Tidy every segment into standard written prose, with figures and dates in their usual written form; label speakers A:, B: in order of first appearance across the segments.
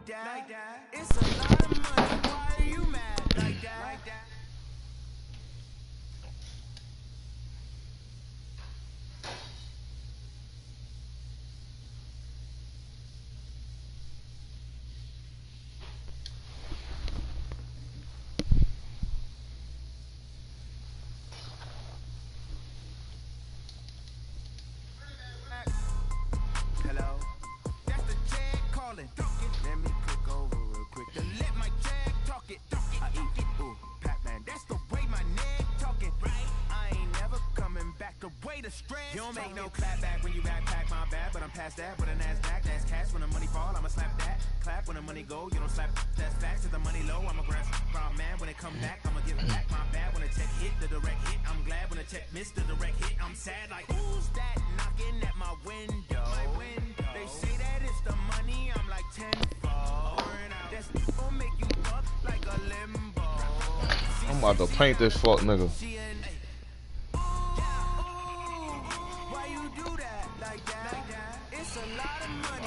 A: that. It's a lot of money. Why are you mad like that? Hello, that's the Jag calling. Let me click over real quick to let my Jag talk it. I eat it, ooh, Pac-Man. That's the way my neck talking, right? I ain't never coming back. The way the stress. You don't make no clap back when you backpack, my bad, but I'm past that. With a Nasdaq, that's cash. When the money fall, I'ma slap that. Clap when the money go, you don't slap. That's facts. If the money low, I'ma grab from man. When it come back, I'ma give it back. My bad when the check hit, the direct hit. I'm glad when the check missed the direct hit. I'm sad like who's that knocking at my window? They say that it's the money, I'm like tenfold. That's gonna make you up like a limbo.
B: I'm about to paint this fuck nigga.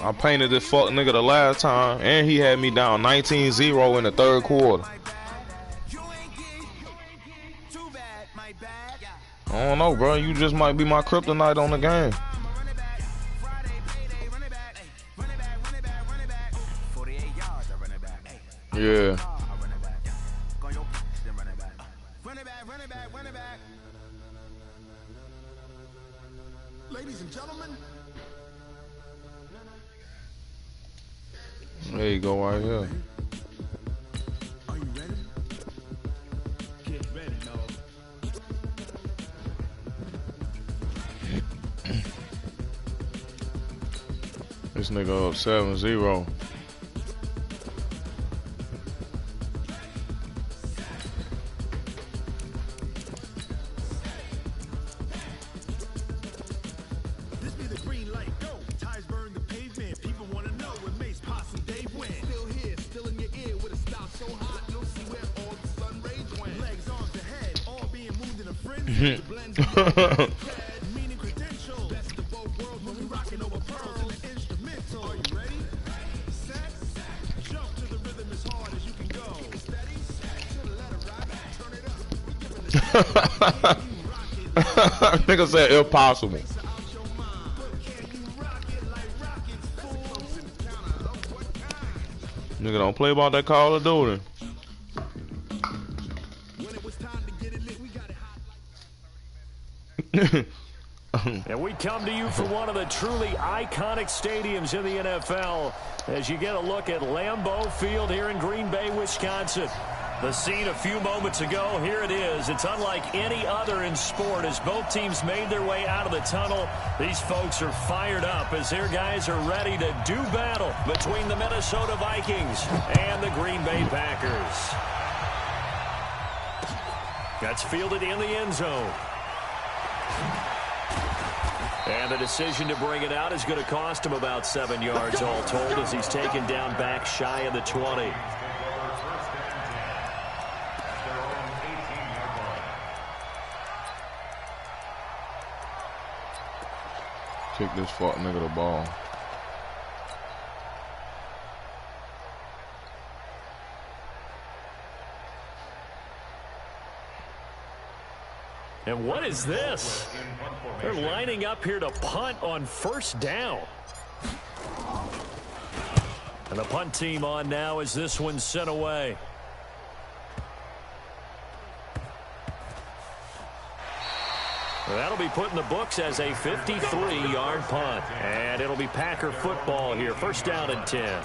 B: I painted this fuck nigga the last time, and he had me down 19-0 in the third quarter. I don't know, bro. You just might be my kryptonite on the game. Yeah.
A: Ladies and gentlemen,
B: There you go, right here.
A: are you ready? Get ready, dog.
B: This nigga up 7-0.
A: This be the green light, go. Tires burn the pavement. People want to know what makes Possum Dave win. Still here, still in your ear with a style so hot, you'll see where all the sun rays went. Legs, arms, ahead, all being moved in a frenzy. The blend meaning credential. Best of both worlds when we rocking over pearls and the instrumental. Are you ready? Set, jump to the rhythm as hard as you can go. Steady, to the letter right, turn it up. We giving the
B: Nigga said impossible. Nigga don't play about that Call of Duty.
C: And we come to you from one of the truly iconic stadiums in the NFL as you get a look at Lambeau Field here in Green Bay, Wisconsin. The scene a few moments ago, here it is. It's unlike any other in sport as both teams made their way out of the tunnel. These folks are fired up as their guys are ready to do battle between the Minnesota Vikings and the Green Bay Packers. That's fielded in the end zone. And the decision to bring it out is going to cost him about 7 yards all told as he's taken down back shy of the 20.
B: Kick this fuck nigga the ball.
C: And what is this? They're lining up here to punt on first down. And the punt team on now as this one's sent away. Well, that'll be put in the books as a 53-yard punt. And it'll be Packer football here. First down and 10.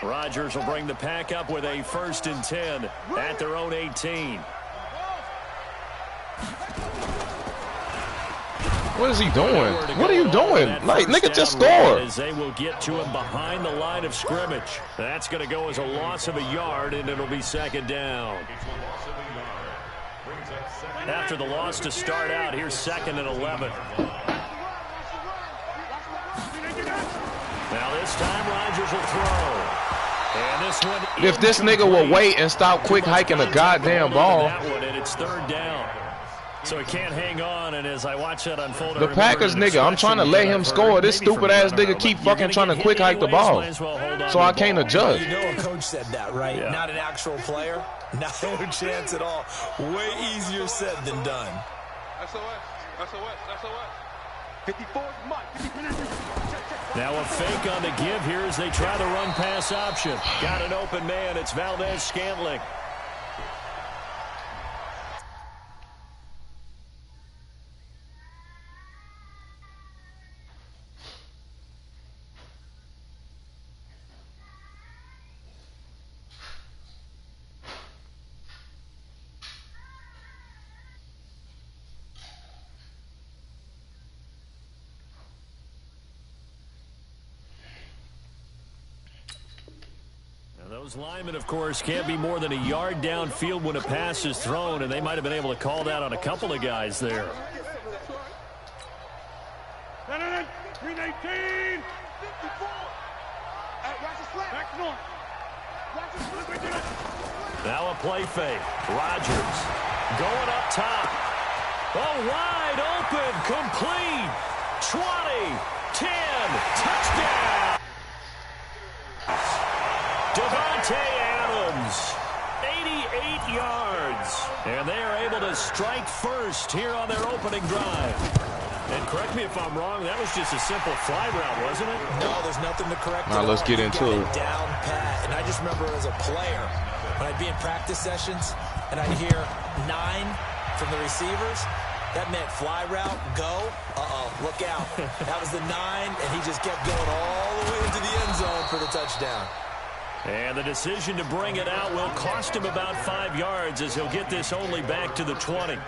C: Rodgers will bring the Pack up with a 1st and 10 at their own 18.
B: What is he doing? What are you doing? Like, nigga, just score.
C: As they will get to him behind the line of scrimmage. That's going to go as a loss of a yard, and it'll be 2nd down. After the loss to start out, here's 2nd and 11. Now this time, Rodgers will throw. And this one,
B: if this nigga will wait and stop quick hiking the goddamn ball.
C: That one, and it's 3rd down. So he can't hang on, and as I watch that unfold,
B: The Packers nigga, I'm trying to let him score. This stupid ass nigga keep fucking trying to quick hike the ball. So I can't adjust.
D: You know a coach said that, right?
C: Yeah.
D: Not an actual player. No chance at all. Way easier said than done.
E: That's a what?
A: 54 Mike.
C: Now a fake on the give here as they try the run pass option. Got an open man. It's Valdez-Scantling. Those linemen, of course, can't be more than a yard downfield when a pass is thrown, and they might have been able to call that on a couple of guys there.
E: 319.
C: Now a play fake. Rodgers going up top. Oh, wide open, complete. 20, 10, touchdown. Devontae Adams, 88 yards. And they are able to strike first here on their opening drive. And correct me if I'm wrong, that was just a simple fly route, wasn't it?
D: No, there's nothing to correct.
B: Now let's get into it.
D: Down pat. And I just remember as a player, when I'd be in practice sessions, and I'd hear 9 from the receivers, that meant fly route, go, look out. That was the 9, and he just kept going all the way into the end zone for the touchdown.
C: And the decision to bring it out will cost him about 5 yards as he'll get this only back to the 20.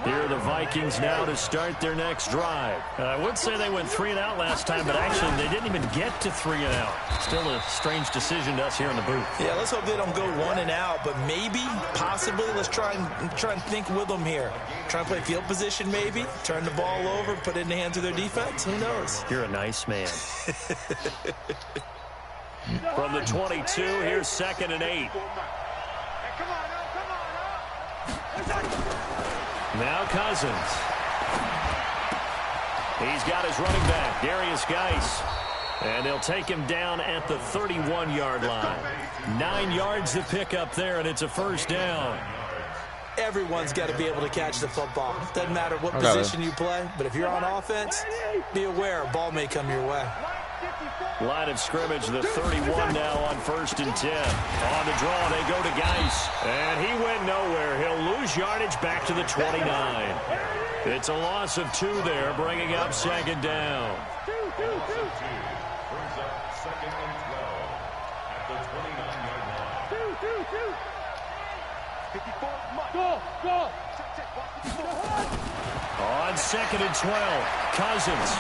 C: Here are the Vikings now to start their next drive. I would say they went 3 and out last time, but actually they didn't even get to 3 and out. Still a strange decision to us here in the booth.
D: Yeah, let's hope they don't go 1 and out, but maybe, possibly, let's try and think with them here. Try and play field position maybe, turn the ball over, put it in the hands of their defense. Who knows?
C: You're a nice man. From the 22, here's 2nd and 8. Now Cousins. He's got his running back, Darius Geis. And they'll take him down at the 31-yard line. 9 yards to pick up there, and it's a first down.
D: Everyone's got to be able to catch the football. Doesn't matter what position you play, but if you're on offense, be aware a ball may come your way.
C: Line of scrimmage, the 31 now on 1st and 10. On the draw, they go to Geis. And he went nowhere. He'll lose yardage back to the 29. It's a loss of 2 there, bringing up 2nd down. On 2nd and 12, Cousins.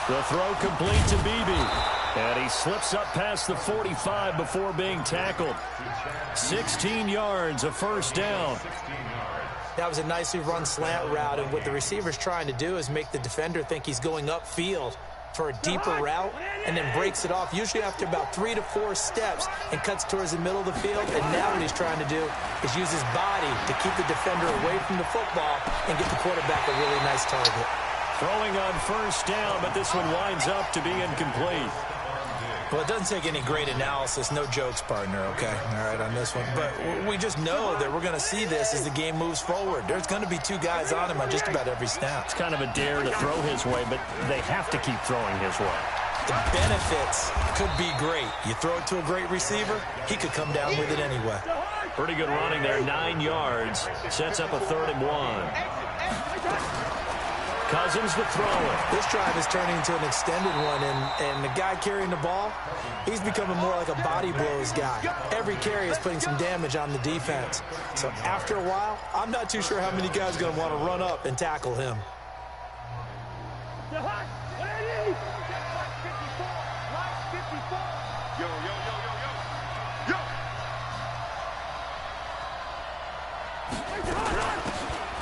C: The throw complete to Beebe. And he slips up past the 45 before being tackled. 16 yards, a first down.
D: That was a nicely run slant route, and what the receiver's trying to do is make the defender think he's going upfield for a deeper route and then breaks it off, usually after about 3 to 4 steps, and cuts towards the middle of the field. And now what he's trying to do is use his body to keep the defender away from the football and get the quarterback a really nice target.
C: Throwing on first down, but this one winds up to be incomplete.
D: Well, it doesn't take any great analysis. No jokes, partner, okay? All right, on this one. But we just know that we're going to see this as the game moves forward. There's going to be 2 guys on him on just about every snap.
C: It's kind of a dare to throw his way, but they have to keep throwing his way.
D: The benefits could be great. You throw it to a great receiver, he could come down with it anyway.
C: Pretty good running there, 9 yards. Sets up a 3rd and 1. Cousins the thrower.
D: This drive is turning into an extended one, and the guy carrying the ball, he's becoming more like a body blows guy. Every carry is putting some damage on the defense. So after a while, I'm not too sure how many guys are going to want to run up and tackle him.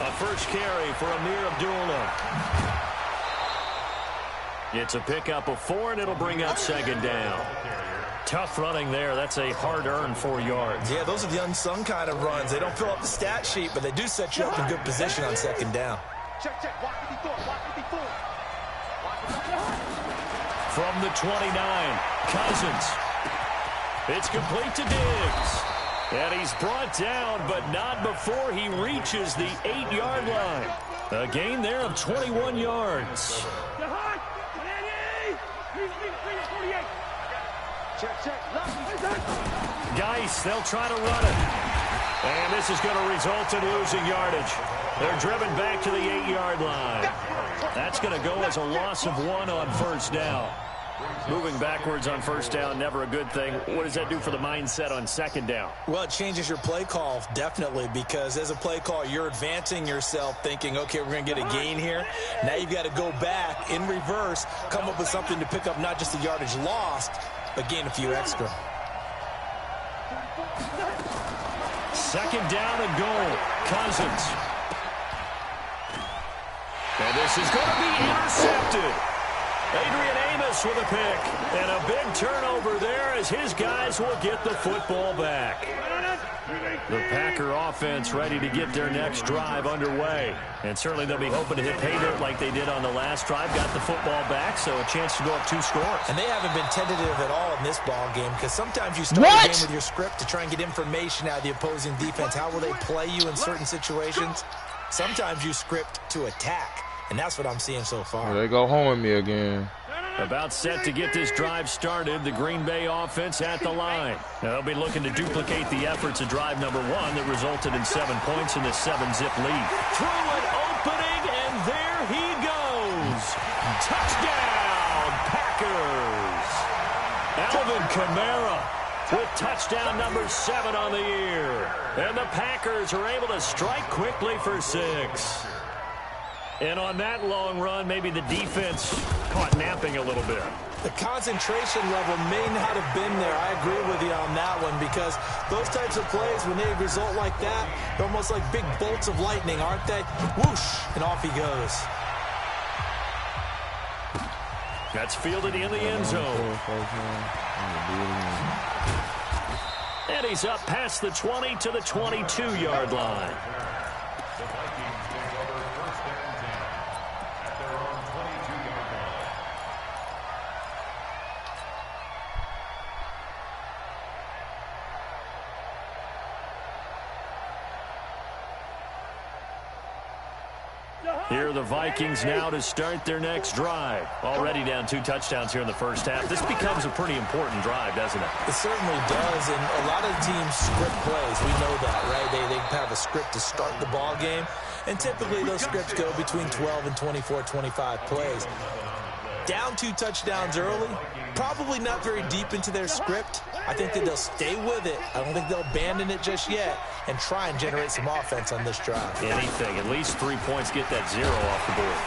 C: A first carry for Amir Abdullah. It's a pickup of 4, and it'll bring up 2nd down. Tough running there. That's a hard-earned 4 yards.
D: Yeah, those are the unsung kind of runs. They don't fill up the stat sheet, but they do set you up in good position on second down.
A: Check. Walk 54.
C: From the 29, Cousins. It's complete to Diggs. And he's brought down, but not before he reaches the 8-yard line. A gain there of 21 yards. Geis, they'll try to run it. And this is going to result in losing yardage. They're driven back to the 8-yard line. That's going to go as a loss of 1 on first down. Moving backwards on first down, never a good thing. What does that do for the mindset on second down?
D: Well, it changes your play call, definitely, because as a play call, you're advancing yourself thinking, okay, we're going to get a gain here. Now you've got to go back in reverse, come up with something to pick up not just the yardage lost, but gain a few extra.
C: Second down and goal. Cousins. And this is going to be intercepted. Adrian Amos with a pick. And a big turnover there as his guys will get the football back. The Packer offense ready to get their next drive underway. And certainly they'll be hoping to hit pay dirt like they did on the last drive. Got the football back, so a chance to go up 2 scores.
D: And they haven't been tentative at all in this ball game because sometimes you start a game with your script to try and get information out of the opposing defense. How will they play you in certain situations? Sometimes you script to attack. And that's what I'm seeing so far.
B: They go home with me again.
C: About set to get this drive started, the Green Bay offense at the line. Now, they'll be looking to duplicate the efforts of drive number 1 that resulted in 7 points in the 7-zip lead. Through an opening, and there he goes. Touchdown, Packers. Alvin Kamara with touchdown number 7 on the year. And the Packers are able to strike quickly for 6. And on that long run, maybe the defense caught napping a little bit.
D: The concentration level may not have been there. I agree with you on that one because those types of plays, when they result like that, they're almost like big bolts of lightning, aren't they? Whoosh, and off he goes.
C: That's fielded in the end zone. And he's up past the 20 to the 22-yard line. Here are the Vikings now to start their next drive. Already down 2 touchdowns here in the first half. This becomes a pretty important drive, doesn't it?
D: It certainly does, and a lot of teams script plays. We know that, right? They have a script to start the ball game, and typically those scripts go between 12 and 24, 25 plays. Down 2 touchdowns early, probably not very deep into their script. I think that they'll stay with it. I don't think they'll abandon it just yet and try and generate some offense on this drive.
C: Anything. At least 3 points, get that 0 off the board.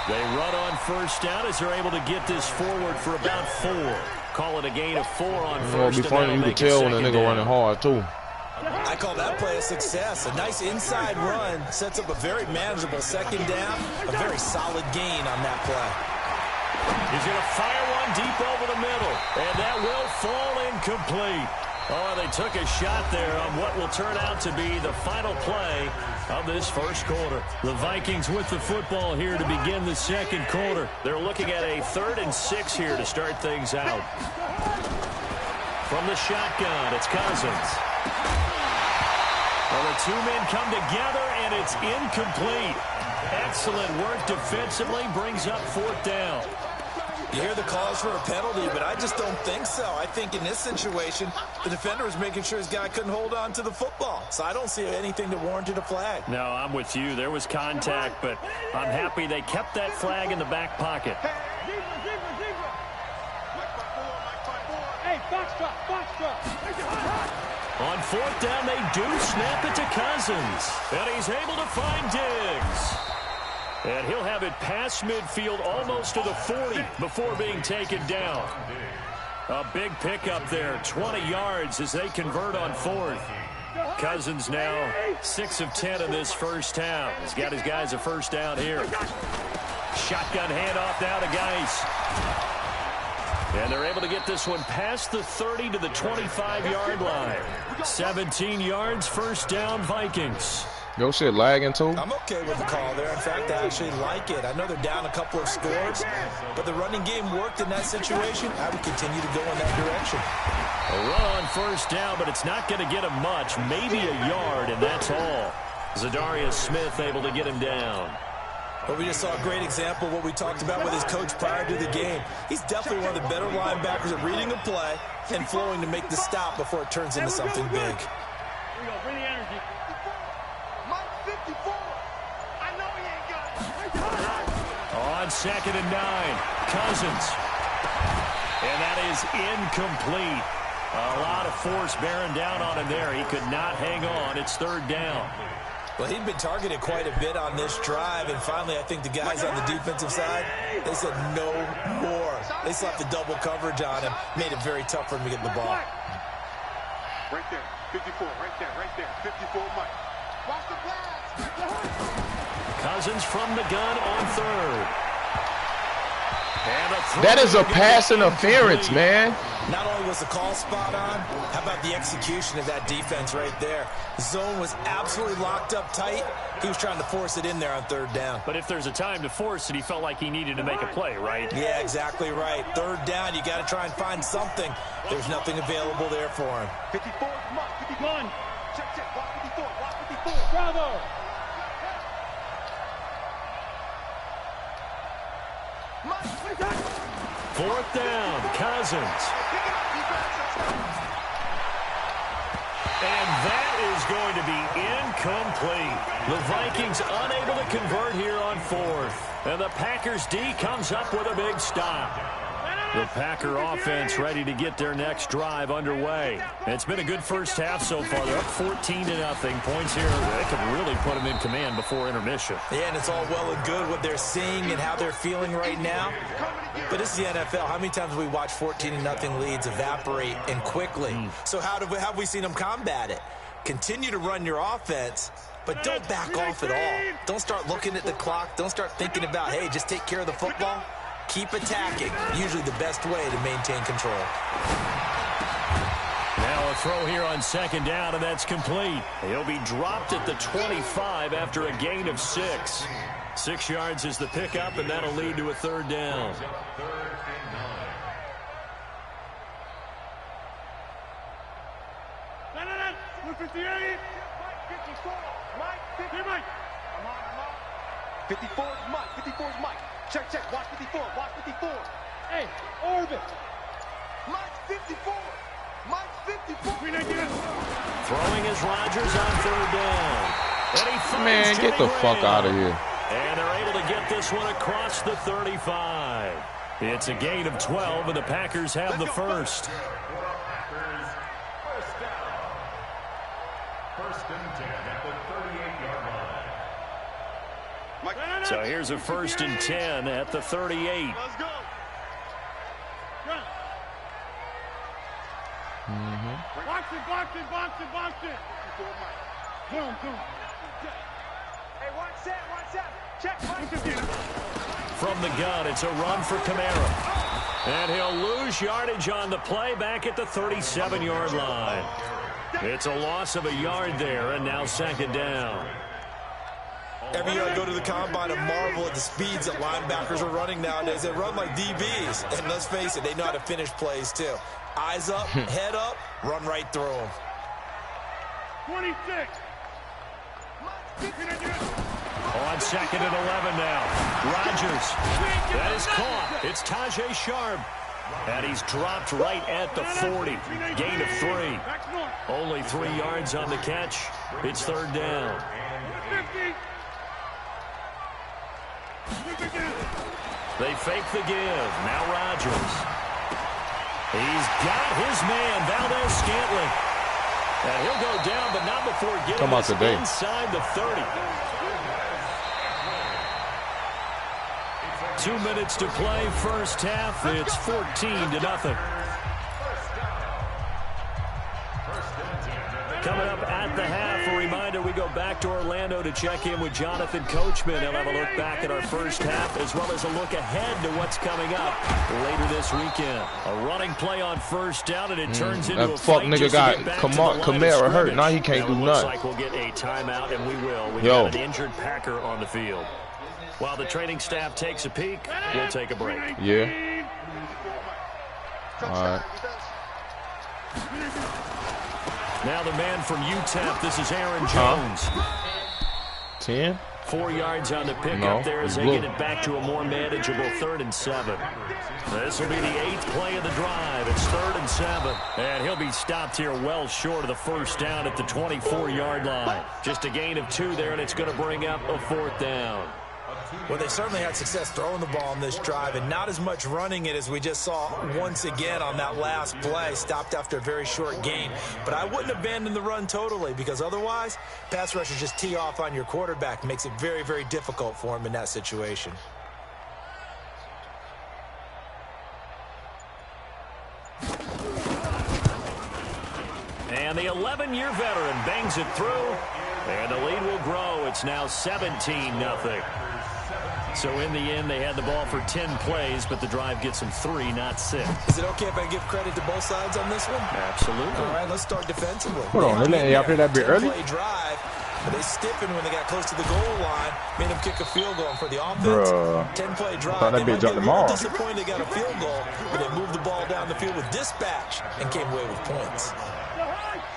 C: They run on first down as they're able to get this forward for about 4. Call it a gain of 4 on first.
B: It'll be funny. You can tell when a nigga running hard, too.
D: I call that play a success. A nice inside run sets up a very manageable second down. A very solid gain on that play.
C: He's going to fire one deep over the middle, and that will fall incomplete. Oh, they took a shot there on what will turn out to be the final play of this first quarter. The Vikings with the football here to begin the second quarter. They're looking at a 3rd and 6 here to start things out. From the shotgun, it's Cousins. Well, the 2 men come together, and it's incomplete. Excellent work defensively, brings up 4th down.
D: You hear the calls for a penalty, but I just don't think so. I think in this situation, the defender was making sure his guy couldn't hold on to the football. So I don't see anything that warranted a flag.
C: No, I'm with you. There was contact, but I'm happy they kept that flag in the back pocket. On 4th down, they do snap it to Cousins. And he's able to find Diggs. And he'll have it past midfield almost to the 40 before being taken down. A big pickup there, 20 yards as they convert on 4th. Cousins now 6 of 10 in this first half. He's got his guys a first down here. Shotgun handoff now to Geis. And they're able to get this one past the 30 to the 25-yard line. 17 yards, first down, Vikings.
B: Your shit lagging too?
D: I'm okay with the call there. In fact, I actually like it. I know they're down a couple of scores, but the running game worked in that situation. I would continue to go in that direction.
C: A run on first down, but it's not going to get him much. Maybe a yard, and that's all. Zadarius Smith able to get him down.
D: But we just saw a great example of what we talked about with his coach prior to the game. He's definitely one of the better linebackers at reading a play and flowing to make the stop before it turns into something big.
F: Here we go. Bring the energy. Mike 54. I know he ain't got it.
C: On 2nd and 9, Cousins. And that is incomplete. A lot of force bearing down on him there. He could not hang on. It's 3rd down.
D: Well, he'd been targeted quite a bit on this drive, and finally I think the guys on the defensive side, they said no more. They slapped the double coverage on him, made it very tough for him to get the ball.
E: Right there, 54, right there, 54, Mike.
F: Watch the blast.
C: Cousins from the gun on 3rd.
B: That is a pass interference, man.
D: Not only was the call spot on, how about the execution of that defense right there? The zone was absolutely locked up tight. He was trying to force it in there on 3rd down.
C: But if there's a time to force it, he felt like he needed to make a play, right?
D: Yeah, exactly right. 3rd down, you got to try and find something. There's nothing available there for him.
F: 54, Mike, 51. Check, watch 54, watch 54. Bravo. Mike,
C: 4th down, Cousins. And that is going to be incomplete. The Vikings unable to convert here on 4th. And the Packers D comes up with a big stop. The Packer offense ready to get their next drive underway. It's been a good first half so far. They're up 14-0. Points here, they could really put them in command before intermission.
D: Yeah, and it's all well and good what they're seeing and how they're feeling right now. But this is the NFL. How many times have we watched 14-0 leads evaporate and quickly? So how have we seen them combat it? Continue to run your offense, but don't back off at all. Don't start looking at the clock. Don't start thinking about, hey, just take care of the football. Keep attacking. Usually the best way to maintain control.
C: Now a throw here on 2nd down, and that's complete. He'll be dropped at the 25 after a gain of 6. 6 yards is the pickup, and that'll lead to a 3rd down.
F: Mike 58. Mike 54. Mike 50. Mike. I'm on. 54 is Mike. 54 is Mike. Check, watch 54, watch 54. Hey, orbit. Mike 54. Mike 54.
C: Throwing is Rodgers on 3rd down. And he finds
B: Man, get the fuck out of here.
C: And they're able to get this one across the 35. It's a gain of 12, and the Packers have the first.
G: First and 10 at the 38-yard line.
C: So here's a 1st and 10 at the 38.
F: Let's go. Box it. Boom. Hey, watch that. Check.
C: From the gun, it's a run for Kamara. And he'll lose yardage on the play back at the 37-yard line. It's a loss of a yard there, and now 2nd down.
D: Every year I go to the combine and marvel at the speeds that linebackers are running nowadays. They run like DBs. And let's face it, they know how to finish plays too. Eyes up, head up, run right through them.
F: 26.
C: On 2nd and 11 now. Rodgers. That is caught. It's Tajay Sharp. And he's dropped right at the 40. Gain of 3. Only 3 yards on the catch. It's 3rd down. They fake the give. Now Rodgers. He's got his man, Valdez-Scantling. And he'll go down, but not before getting us inside the 30. 2 minutes to play, first half. It's 14-0. Coming up at the half, a reminder we go back to Orlando to check in with Jonathan Coachman. He'll have a look back at our first half as well as a look ahead to what's coming up later this weekend. A running play on first down, and it turns into a
B: fuck
C: fight
B: nigga got Kamara hurt. Now he can't do
C: looks
B: nothing.
C: like we'll get a timeout, and we will. We got an injured Packer on the field. While the training staff takes a peek, we'll take a break.
B: Yeah. All right.
C: Now the man from UTEP, this is Aaron Jones.
B: 10?
C: 4 yards on the pickup there as they get it back to a more manageable 3rd and 7. This will be the 8th play of the drive. It's 3rd and 7. And he'll be stopped here well short of the first down at the 24-yard line. Just a gain of 2 there, and it's going to bring up a 4th down.
D: Well, they certainly had success throwing the ball on this drive and not as much running it as we just saw once again on that last play. Stopped after a very short gain. But I wouldn't abandon the run totally because otherwise, pass rushers just tee off on your quarterback. Makes it very, very difficult for him in that situation.
C: And the 11-year veteran bangs it through, and the lead will grow. It's now 17-0. So in the end, they had the ball for 10 plays, but the drive gets them 3, not 6.
D: Is it okay if I give credit to both sides on this one?
C: Absolutely.
D: All right, let's start defensively.
H: Hold on, they y'all play that bit early?
D: 10-play drive, but they stiffened when they got close to the goal line, made them kick a field goal for the offense. 10-play drive.
H: Thought that bit dropped them off.
D: Disappointed they got a field goal, but they moved the ball down the field with dispatch and came away with points.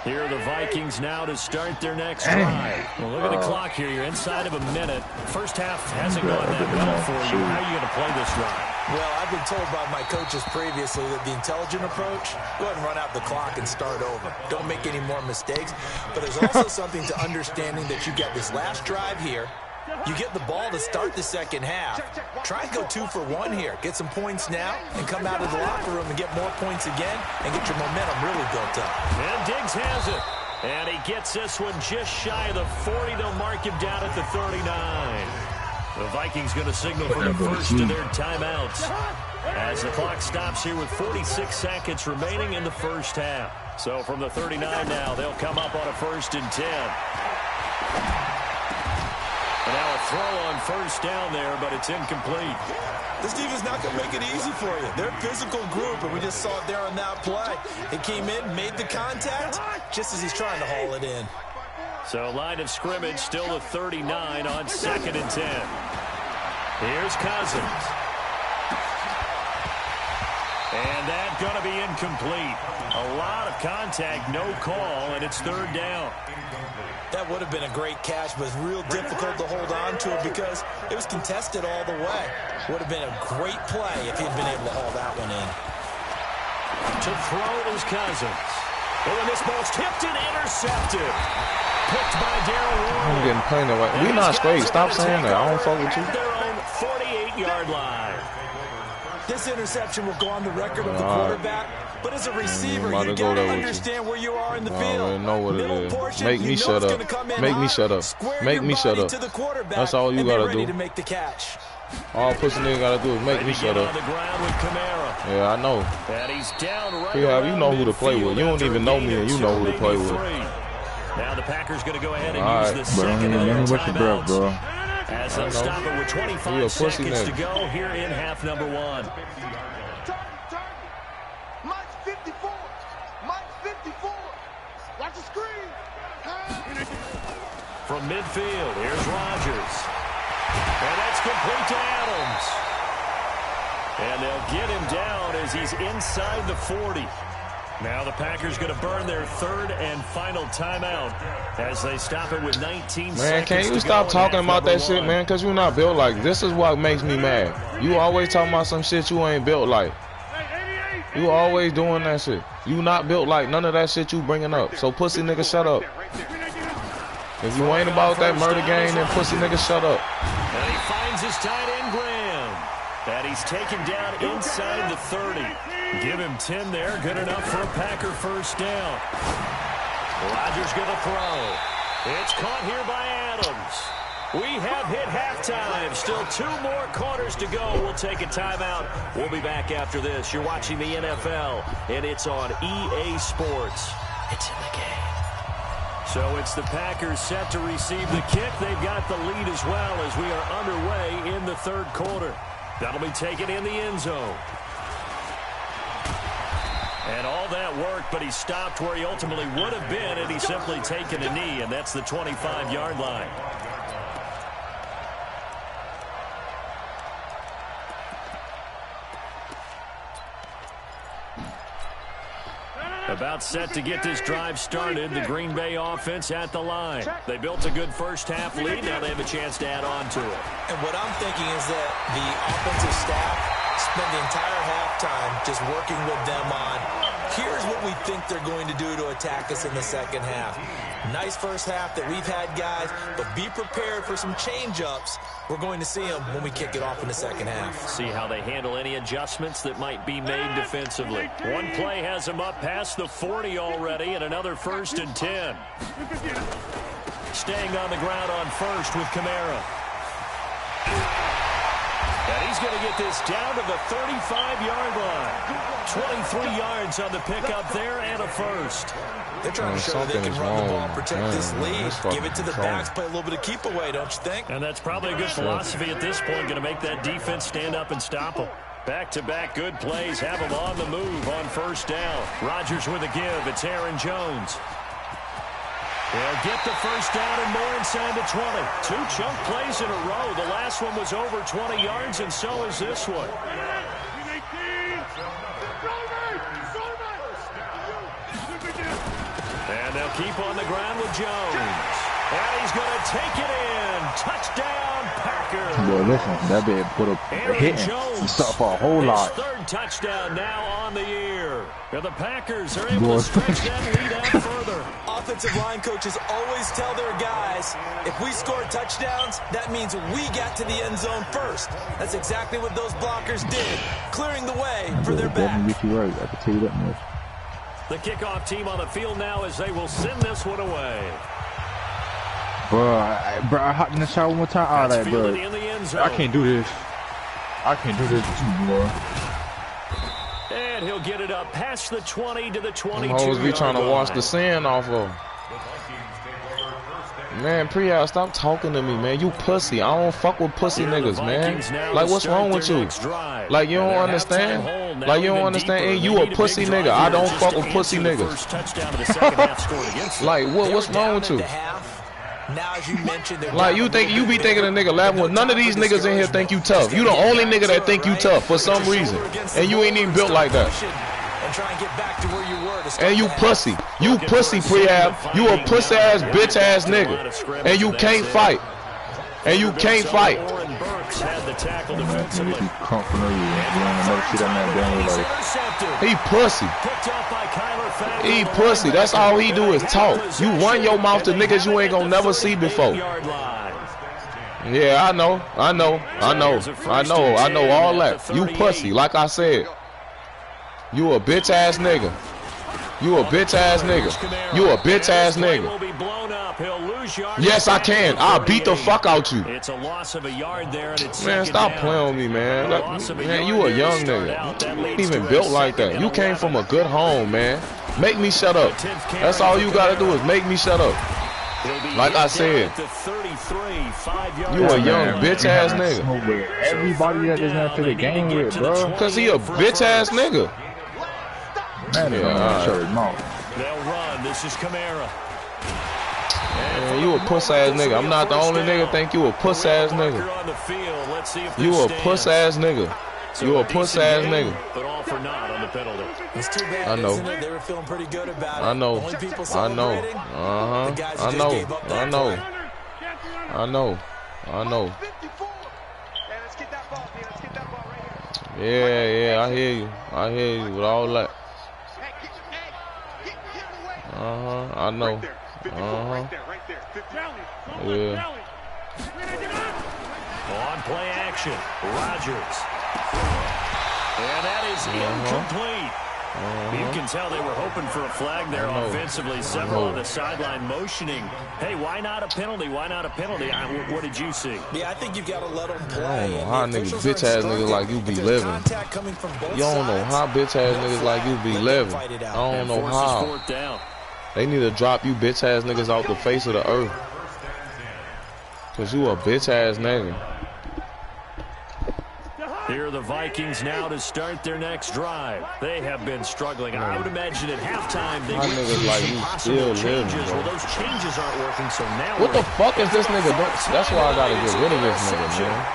C: Here are the Vikings now to start their next drive. Well, look at the clock here. You're inside of a minute. First half hasn't gone that well for you. How are you going to play this drive?
D: Well, I've been told by my coaches previously that the intelligent approach, go ahead and run out the clock and start over. Don't make any more mistakes. But there's also something to understanding that you got this last drive here. You get the ball to start the second half. Try and go 2 for 1 here. Get some points now and come out of the locker room and get more points again and get your momentum really built up.
C: And Diggs has it. And he gets this one just shy of the 40. They'll mark him down at the 39. The Vikings going to signal for the first of their timeouts as the clock stops here with 46 seconds remaining in the first half. So from the 39 now, they'll come up on a 1st and 10. And now a throw on first down there, but it's incomplete.
D: This defense not going to make it easy for you. They're a physical group, and we just saw it there on that play. He came in, made the contact, just as he's trying to haul it in.
C: So line of scrimmage still a 39 on 2nd and 10. Here's Cousins. And that's going to be incomplete. A lot of contact, no call, and it's 3rd down.
D: That would have been a great catch, but it's real difficult to hold on to it because it was contested all the way. Would have been a great play if he'd been able to haul that one in.
C: To throw is Cousins. Oh, and this ball's tipped and intercepted. Picked by Darrell Warner.
B: I'm getting playing that way. We not straight. Stop saying that. I don't fuck with you.
C: Their own 48-yard line.
D: This interception will go on the record of the quarterback. But as a receiver, you got to understand where you are in the field.
B: I know what it is.
D: Portion,
B: Make me shut up. Make me shut up. Make me shut up. That's all you got to do.
D: To make the catch.
B: All pussy nigga got to do is make me shut up. Yeah, I know.
C: And he's down right
B: you know who to play with. You don't even know me, and you know who to play with.
C: Now the Packers going to go ahead and use the second timeout.
H: Bro.
C: As they'll stop it with 25 seconds to go here in half number 1. From midfield, here's Rodgers. And that's complete to Adams. And they'll get him down as he's inside the 40. Now the Packers going to burn their 3rd and final timeout as they stop it with 19 seconds. Man,
B: can't you stop talking about that shit, man? Because you're not built like this. Is what makes me mad. You always talking about some shit you ain't built like. You always doing that shit. You not built like none of that shit you bringing up. So pussy nigga, shut up. If you ain't about that murder game, then pussy nigga, shut up.
C: And he finds his tight end, Graham. And he's taken down inside the 30. Give him 10 there. Good enough for a Packer first down. Rodgers going to throw. It's caught here by Adams. We have hit halftime. Still 2 more quarters to go. We'll take a timeout. We'll be back after this. You're watching the NFL, and it's on EA Sports. It's in the game. So it's the Packers set to receive the kick. They've got the lead as well as we are underway in the third quarter. That'll be taken in the end zone. And all that work, but he stopped where he ultimately would have been, and he's simply taken a knee, and that's the 25-yard line. About set to get this drive started. The Green Bay offense at the line. They built a good first-half lead. Now they have a chance to add on to it.
D: And what I'm thinking is that the offensive staff spend the entire halftime just working with them on, here's what we think they're going to do to attack us in the second half. Nice first half that we've had, guys, but be prepared for some change-ups. We're going to see them when we kick it off in the second half.
C: See how they handle any adjustments that might be made defensively. One play has them up past the 40 already, and another 1st and 10. Staying on the ground on first with Kamara. And he's going to get this down to the 35-yard line. 23 yards on the pickup there and a first.
D: They're trying to show they can run the ball, protect this lead, give it to the backs, play a little bit of keep away, don't you think?
C: And that's probably a good philosophy at this point, going to make that defense stand up and stop them. Back-to-back good plays have them on the move on first down. Rodgers with a give. It's Aaron Jones. They'll get the first down and more inside the 20. 2 chunk plays in a row. The last one was over 20 yards, and so is this one. And they'll keep on the ground with Jones. And he's going to take it in. Touchdown, Packers.
H: Boy, listen, that bit put up a hit and stuff for a whole lot.
C: Third touchdown now on the year. And the Packers are able to stretch that lead out further.
D: Offensive line coaches always tell their guys, if we score touchdowns, that means we got to the end zone first. That's exactly what those blockers did, clearing the way for their back.
H: Get you right. I can tell you that much.
C: The kickoff team on the field now as they will send this one away.
H: Bro, I hopped in the shower one time. All right, bro. I can't do this. I can't do this with you, bro.
C: And he'll get it up past the 20 to the 22.
B: Always be trying to wash the sand off of. Man, Priya, stop talking to me, man. You pussy. I don't fuck with pussy niggas, man. Like, what's wrong with you? Like, you don't understand? Like, you don't understand? Hey, you a pussy nigga. I don't fuck with pussy niggas. Like, what's wrong with you? Like, you be thinking a nigga laughing with none of these niggas in here think you tough. You the only nigga that think you tough for some reason. And you ain't even built like that. And you pussy. You pussy, Prehab. You a pussy ass, bitch ass nigga. And you can't fight. And you can't fight. He pussy. He pussy. That's all he do is talk. You run your mouth to niggas you ain't gonna never see before. Yeah, I know all that. You pussy, like I said. You a bitch ass nigga. You a bitch ass nigga. You a bitch ass nigga. Yes, I can. I'll beat the fuck out you.
C: It's a loss of a yard there, and it's
B: man, stop playing with me, man. Man, you a young nigga. You ain't even built like that. You came from a good home, man. Make me shut up. That's all you gotta do is make me shut up. Like I said, you a young bitch ass nigga.
H: Everybody that doesn't have to the game with, bro.
B: Cause he a bitch ass nigga.
H: Man,
C: they'll run. This is Kamara.
B: Man, you a puss ass nigga. I'm not the only nigga think you a puss ass nigga. You a puss ass nigga. You a puss ass nigga.
C: But all for naught on the penalty.
D: It's too bad,
B: I know.
D: isn't it? They were feeling pretty good about it.
B: I know.
D: Only people
B: I know.
D: celebrating, the guys who
B: I
D: just
B: know.
D: gave up that
B: I know.
D: play.
B: I know. I know. Yeah, I hear you. I hear you with all that. I know. Yeah.
C: On play action, Rodgers. And that is incomplete. You can tell they were hoping for a flag there offensively. Several on the sideline motioning. Hey, why not a penalty? Why not a penalty? What did you see?
D: Yeah, I think you've got to let them play.
B: I don't know how niggas bitch ass niggas like you be living. You don't know how bitch ass niggas like you be living. I don't know how. They need to drop you bitch ass niggas off the face of the earth. Cause you a bitch ass nigga.
C: Here are the Vikings now to start their next drive. They have been struggling. I would imagine at halftime they went through
B: like
C: some
B: you
C: possible
B: still
C: changes.
B: living,
C: Well, those changes aren't working, so now
B: what the fuck is this nigga doing? That's why I gotta get rid of this nigga, man.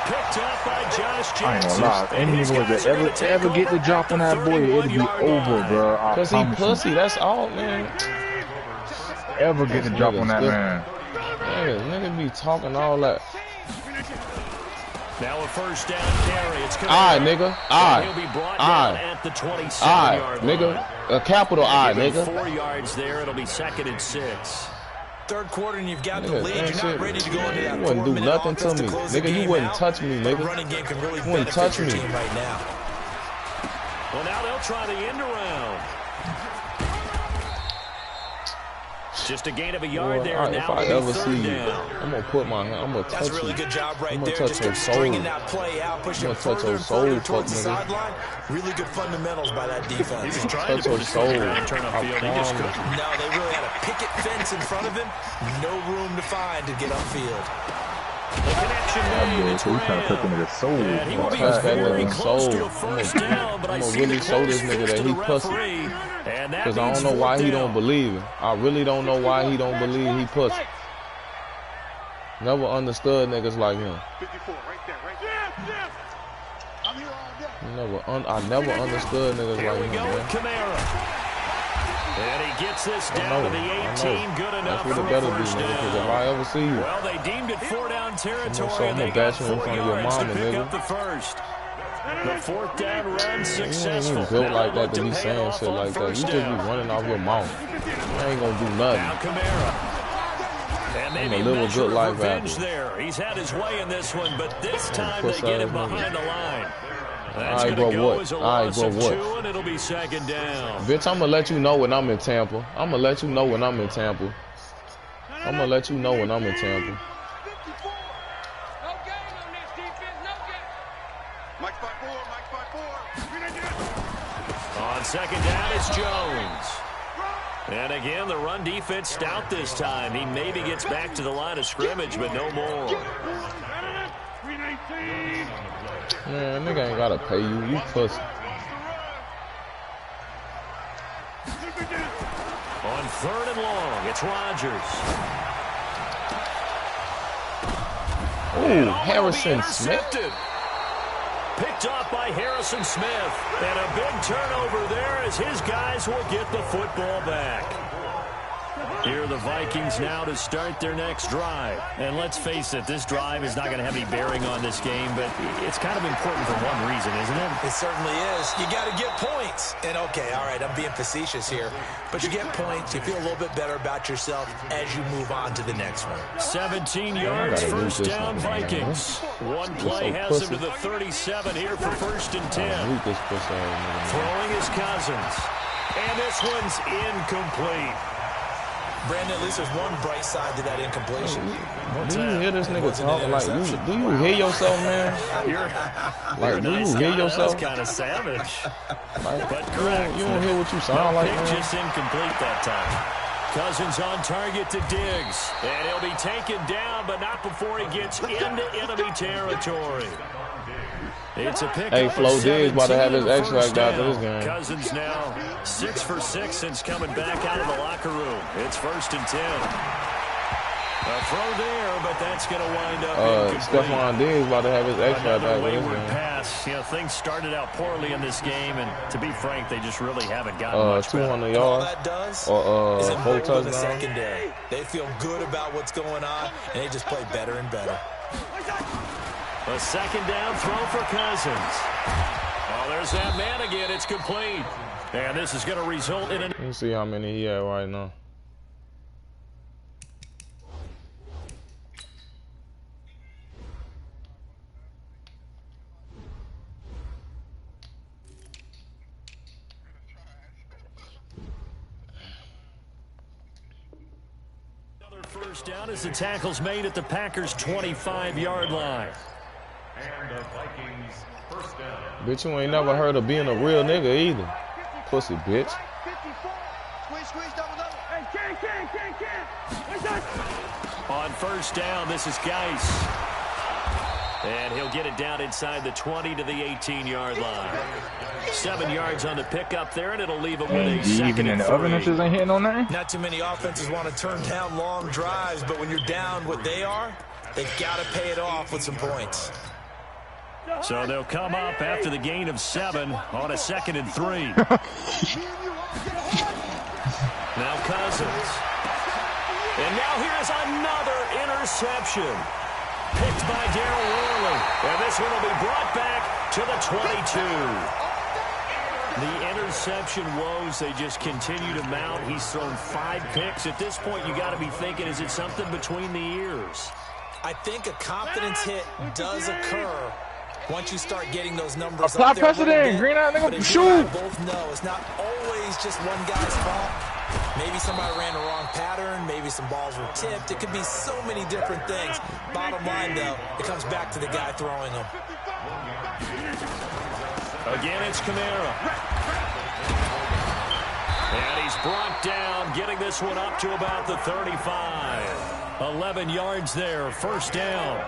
C: Picked up by Josh
H: I ain't
C: Jackson.
H: gonna lie. If any nigga would ever get the drop on that boy, it'd be over, bro.
B: Cause he pussy, that's all, man.
H: Ever get the drop on that man.
B: Nigga be talking all that.
C: Now a first down carry. It's
B: I, nigga.
C: He'll be brought down at the 27-yard line.
B: Nigga. A capital I, nigga.
C: 4 yards there. It'll be 2nd and 6.
D: Third quarter and you've got the lead. You're not ready to go into that.
B: You wouldn't do nothing to me. Nigga, you wouldn't touch me, nigga.
D: Running game can really
B: you wouldn't touch me
D: right now.
C: Well, now they'll try the end around. Just a gain of a yard there.
B: Right,
C: now
B: if I ever see you,
C: down.
B: I'm gonna put my hand. I'm gonna touch you.
D: That's a really good job right there.
B: Just
D: keep stringing that play out, pushing further and further towards the sideline. Really good fundamentals by that defense.
C: He was trying to put his foot down and turn upfield. He just couldn't.
D: No, they really had a picket fence in front of him. No room to find to get upfield.
C: The connection made. It's
H: He's trying to touch the nigga's soul.
C: He will be very close to a first down, but I see
B: really show this nigga that he pussy. Because I don't know why he don't believe it. I really don't know why he don't believe he pussy. Never understood niggas like him.
E: 54, right there, right there. I'm here all day.
B: I never understood niggas
C: Here
B: like
C: we
B: him,
C: go
B: man.
C: with Kamara. And he gets this down to the 18. Good enough
B: That's what
C: for
B: it better
C: a
B: be,
C: first
B: nigga. Because if
C: down.
B: I ever see you,
C: Well, they deemed it 4-down territory,
B: I'm
C: and they
B: gonna
C: got
B: bash you in
C: 4
B: front of your
C: yards to
B: mama,
C: pick
B: nigga.
C: up the first. The 4th down run
B: you
C: successful.
B: ain't built
C: Now
B: like
C: they
B: that
C: look
B: to be
C: pay it
B: saying
C: off
B: shit
C: on
B: like that. You
C: first
B: just be
C: down.
B: running off your mouth. You ain't gonna do
C: Now
B: nothing.
C: Kamara. And maybe
B: I'm a
C: a
B: little
C: measure
B: good
C: of
B: life
C: revenge
B: apple.
C: there. He's had his way in this one, but this time they
B: puss
C: get
B: ass
C: him
B: nigga.
C: behind the line. That's
B: Alright,
C: going to
B: bro,
C: go
B: what?
C: as a
B: Alright,
C: loss
B: bro,
C: of
B: what?
C: 2, and it'll be 2nd down.
B: Bitch, I'm gonna let you know when I'm in Tampa. I'm gonna let you know when I'm in Tampa. I'm gonna let you know when I'm in Tampa.
E: Mike 5-4, Mike 5-4.
C: On 2nd down, it's Jones. And again, the run defense stout this time. He maybe gets back to the line of scrimmage, but no more.
B: Man, nigga ain't gotta pay you. You pussy.
C: On 3rd and long, it's Rodgers.
B: Ooh, Harrison Smith.
C: Picked off by Harrison Smith. And a big turnover there as his guys will get the football back. Here are the Vikings now to start their next drive. And let's face it, this drive is not going to have any bearing on this game, but it's kind of important for one reason, isn't it?
D: It certainly is. You got to get points. And okay, all right, I'm being facetious here. But you get points, you feel a little bit better about yourself as you move on to the next one.
C: 17 yards, first down Vikings. One play has him to the 37 here for 1st and 10. Throwing his Cousins. And this one's incomplete.
D: Brandon, at least there's one bright side to that incompletion.
B: Do you hear this nigga talking like do you hear yourself, man?
C: You're
B: do
C: nice
B: you hear
C: guy.
B: yourself?
C: That's kind of savage.
B: Like,
C: But correct.
B: you don't hear what you sound like, man.
C: Just incomplete that time. Cousins on target to Diggs. And he'll be taken down, but not before he gets into enemy territory. It's a pick.
B: Hey, Flo Diggs about to have his extract after this game.
C: Cousins now 6 for 6 since coming back out of the locker room. It's 1st and 10. A throw there, but that's going to wind up incomplete.
B: Stephon Diggs about to have his extract
C: Another
B: after this
C: wayward
B: game.
C: pass. You know, things started out poorly in this game, and to be frank, they just really haven't gotten much
B: 200
C: better.
D: All
B: yards
D: that does
B: or
D: is
B: 4
D: embolden the
B: touchdowns.
D: secondary. They feel good about what's going on, and they just play better and better.
C: A 2nd down throw for Cousins. Oh, there's that man again. It's complete. And this is going to result in an...
B: Let me see how many he had right now.
C: Another first down as the tackle's made at the Packers' 25-yard line.
G: And the Vikings first down.
B: Bitch, you ain't never heard of being a real nigga either. Pussy bitch.
F: Squeeze, double, double.
C: On first down, this is Geis. And he'll get it down inside the 20 to the 18-yard line. 7 yards on the pickup there, and it'll leave him with a second
H: even in
C: and
H: the
C: 3.
H: offenses ain't hitting on that.
D: Not too many offenses want to turn down long drives, but when you're down what they are, they've got to pay it off with some points.
C: So they'll come up after the gain of 7 on a 2nd and 3. Now Cousins. And now here's another interception. Picked by Darryl Worley. And this one will be brought back to the 22. The interception woes, they just continue to mount. He's thrown 5 picks. At this point, you got to be thinking, is it something between the ears?
D: I think a confidence hit does occur once you start getting those numbers
H: Apply
D: up there
H: pressure then, green eye, nigga,
D: but as
H: shoot.
D: you and I both know, it's not always just one guy's fault. Maybe somebody ran the wrong pattern. Maybe some balls were tipped. It could be so many different things. Bottom line, though, it comes back to the guy throwing them.
C: Again, it's Kamara. And he's brought down, getting this one up to about the 35. 11 yards there, first down.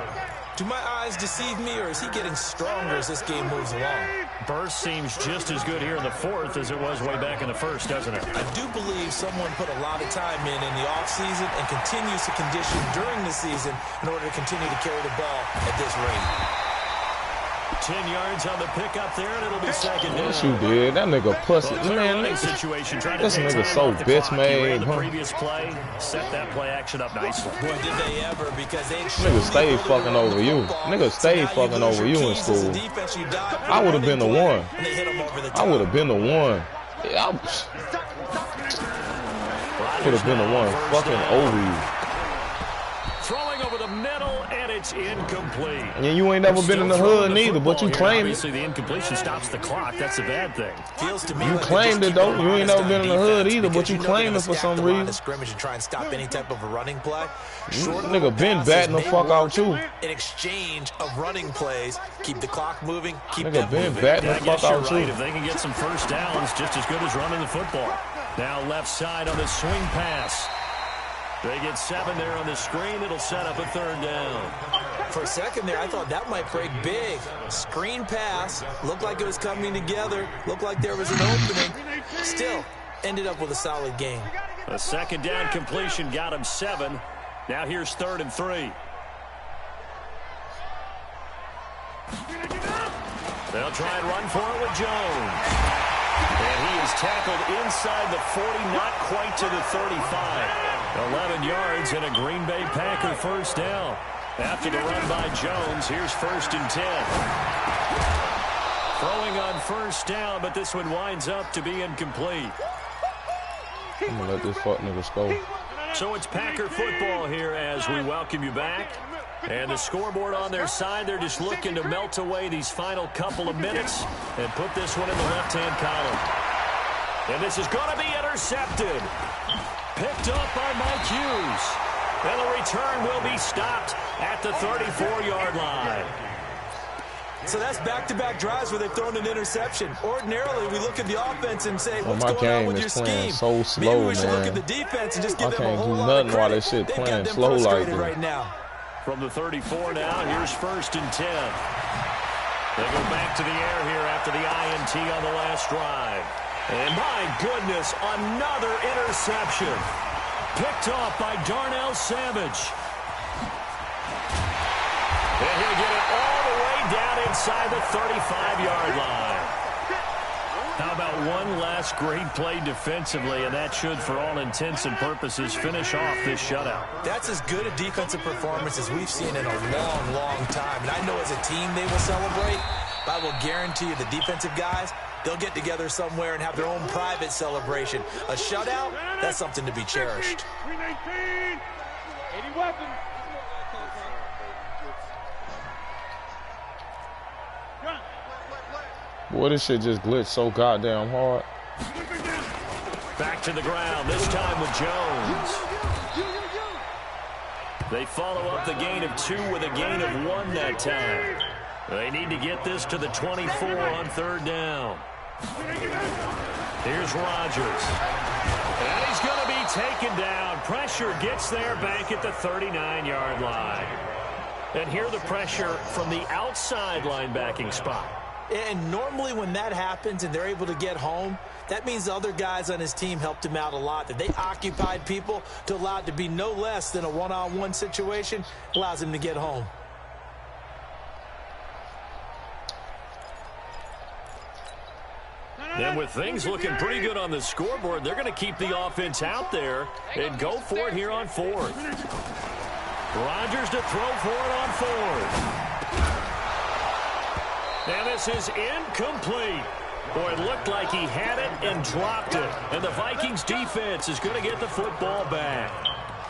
D: Do my eyes deceive me, or is he getting stronger as this game moves along?
C: Burst seems just as good here in the 4th as it was way back in the 1st, doesn't it?
D: I do believe someone put a lot of time in the offseason and continues to condition during the season in order to continue to carry the ball at this rate.
C: 10 yards on the pickup there, and it'll be second down.
B: Yes, you did. That nigga pussy. Man,
C: this
B: nigga so bitch made.
C: The previous play, set that play action up nicely.
D: Boy, did they ever, because they
B: nigga stayed fucking over you. Nigga stayed fucking over you in school. I would have been the one. I would have been the one. I would have been the one fucking over you.
C: Throwing over the middle, and it's incomplete.
B: And you ain't never been in the hood neither, but you claimed it.
C: Obviously, the incompletion stops the clock. That's a bad thing.
D: Feels to me
B: you
D: like
B: claimed it though. You ain't never been in the hood either, but you
D: know
B: claimed it for some reason.
D: Scrimmage and try and stop any type of a running play.
B: Nigga been batting the fuck out you.
D: In exchange of running plays, keep the clock moving. Keep
B: nigga
D: them
B: been
D: moving.
B: batting the fuck out
C: right.
B: you.
C: If they can get some first downs, just as good as running the football. Now left side on the swing pass. They get 7 there on the screen. It'll set up a 3rd down.
D: For a second there, I thought that might break big. Screen pass. Looked like it was coming together. Looked like there was an opening. Still, ended up with a solid game.
C: A 2nd down completion got him 7. Now here's 3rd and 3. They'll try and run for it with Jones. And he is tackled inside the 40, not quite to the 35. 11 yards and a Green Bay Packer first down. After the run by Jones, here's 1st and 10. Throwing on first down, but this one winds up to be incomplete.
B: I'm gonna let this fuck nigga score.
C: So it's Packer football here as we welcome you back. And the scoreboard on their side, they're just looking to melt away these final couple of minutes and put this one in the left-hand column. And this is going to be intercepted. Picked up by Mike Hughes. And the return will be stopped at the 34-yard line.
D: So that's back-to-back drives where they've thrown an interception. Ordinarily, we look at the offense and say, what's going on with your scheme?
B: So slow,
D: maybe we should look at the defense and just give them a whole lot of credit.
B: While this shit playing slow like this.
D: Right now.
C: From the 34 now, here's 1st and 10. They go back to the air here after the INT on the last drive. And my goodness, another interception. Picked off by Darnell Savage. And he'll get it all the way down inside the 35-yard line. How about one last great play defensively, and that should, for all intents and purposes, finish off this shutout.
D: That's as good a defensive performance as we've seen in a long, long time. And I know as a team they will celebrate, but I will guarantee you the defensive guys, they'll get together somewhere and have their own private celebration. A shutout, that's something to be cherished.
F: 319, 80 weapons.
B: Boy, this shit just glitched so goddamn hard.
C: Back to the ground, this time with Jones. They follow up the gain of 2 with a gain of 1 that time. They need to get this to the 24 on 3rd down. Here's Rodgers. And he's going to be taken down. Pressure gets there back at the 39-yard line. And here the pressure from the outside linebacking spot.
D: And normally when that happens and they're able to get home, that means the other guys on his team helped him out a lot. That they occupied people to allow it to be no less than a one-on-one situation allows him to get home.
C: And with things looking pretty good on the scoreboard, they're going to keep the offense out there and go for it here on fourth. Rodgers to throw for it on fourth. And this is incomplete. Boy, it looked like he had it and dropped it. And the Vikings defense is going to get the football back.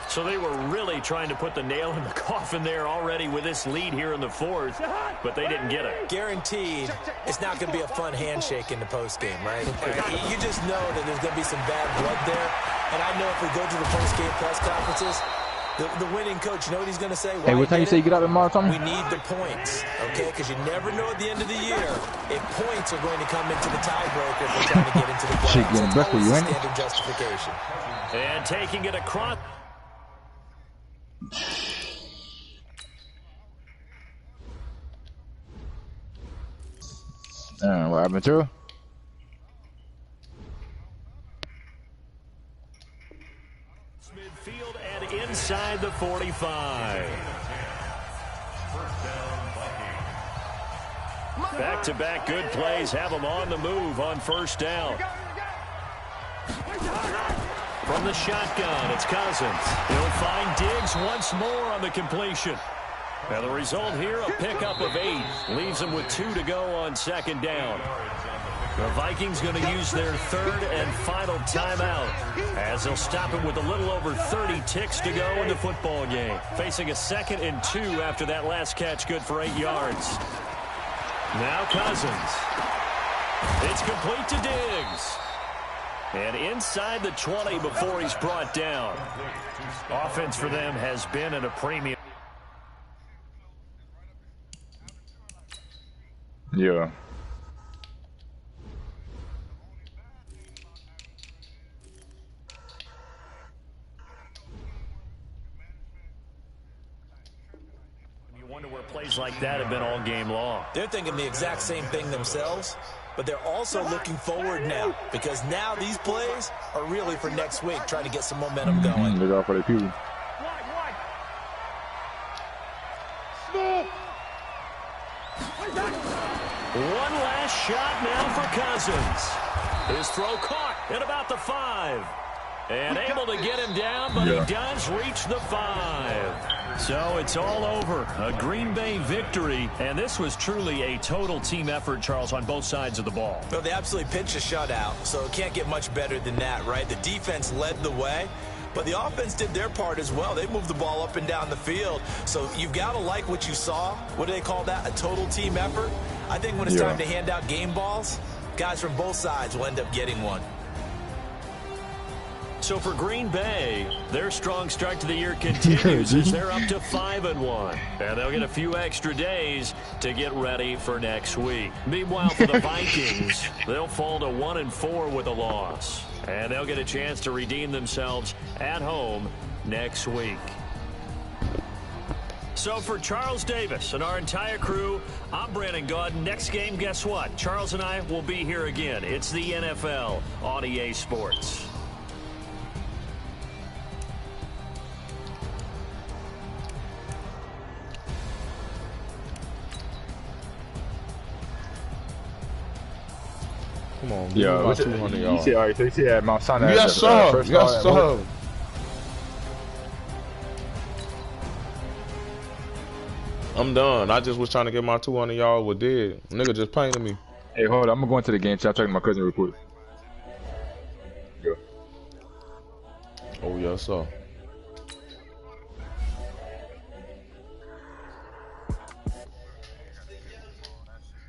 C: So they were really trying to put the nail in the coffin there already with this lead here in the fourth, but they didn't get it.
D: Guaranteed, it's not going to be a fun handshake in the postgame, right? You just know that there's going to be some bad blood there. And I know if we go to the postgame press conferences, the winning coach, you know what he's going to say?
H: Hey, what time you say you get out tomorrow, Tommy?
D: We need the points, okay? Because you never know at the end of the year if points are going to come into the tiebreaker if we're trying to get into the playoffs.
H: Shit, getting best for you, ain't it?
D: Standard justification.
C: And taking it across.
H: What happened to her?
C: Midfield and inside the 45. Back-to-back good plays have them on the move on first down. From the shotgun, it's Cousins. He'll find Diggs once more on the completion. Now the result here, a pickup of 8. Leaves them with 2 to go on second down. The Vikings going to use their third and final timeout as they'll stop him with a little over 30 ticks to go in the football game. Facing a 2nd and 2 after that last catch, good for 8 yards. Now Cousins. It's complete to Diggs. And inside the 20 before he's brought down. Offense for them has been at a premium.
H: Yeah.
C: You wonder where plays like that have been all game long.
D: They're thinking the exact same thing themselves. But they're also looking forward now because now these plays are really for next week, trying to get some momentum going.
H: Look out for the people.
C: One last shot now for Cousins. His throw caught at about the 5. And able to get him down, but he does reach the 5. So it's all over. A Green Bay victory. And this was truly a total team effort, Charles, on both sides of the ball.
D: Well, they absolutely pitched a shutout, so it can't get much better than that, right? The defense led the way, but the offense did their part as well. They moved the ball up and down the field. So you've got to like what you saw. What do they call that? A total team effort? I think when it's time to hand out game balls, guys from both sides will end up getting one.
C: So for Green Bay, their strong start to the year continues as they're up to 5-1. And they'll get a few extra days to get ready for next week. Meanwhile, for the Vikings, they'll fall to 1-4 with a loss. And they'll get a chance to redeem themselves at home next week. So for Charles Davis and our entire crew, I'm Brandon Gaudin. Next game, guess what? Charles and I will be here again. It's the NFL on EA Sports.
B: Come on, yeah. 200 yards.
H: All right, so you see that Mount Sinai.
B: Yes, sir. Yes, sir. I'm done. I just was trying to get my 200 yards with dead. Nigga just painted me.
H: Hey, hold on. I'm gonna go into the game chat. Talking to my cousin real quick.
B: Oh, yes, sir.